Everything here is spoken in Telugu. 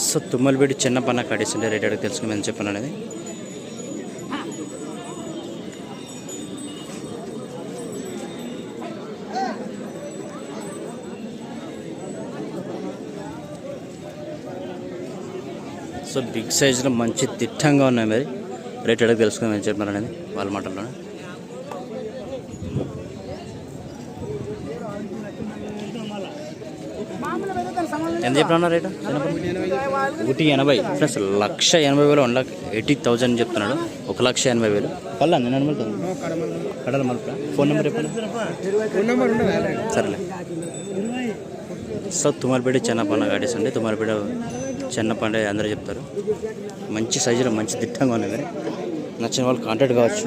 సో తుమ్మలబేడి చిన్న పన్న కడీస్ ఉంటే రేట్ అడిగి తెలుసుకుని మేము చెప్పాను అనేది. సో బిగ్ సైజులో మంచి దిట్టంగా ఉన్నాయి. మరి రేట్ అడిగి తెలుసుకుని మేము చెప్పాను అనేది వాళ్ళ మాటల్లోనే. ఎంత చెప్పినా రేటు? 180 ప్లస్ 1,80,000 1,80,000 చెప్తున్నాడు. 1,80,000 పళ్ళ నేను కడల మలుపు. ఫోన్ నెంబర్ చెప్పండి. సరేలే. సో తుమ్మలపేట చిన్నపండ గాడీస్ అండి. తుమ్మలపేట చిన్నపండ అందరూ చెప్తారు. మంచి సైజులో మంచి దిట్టంగా ఉన్నాయి. నచ్చిన వాళ్ళు కాంటాక్ట్ కావచ్చు.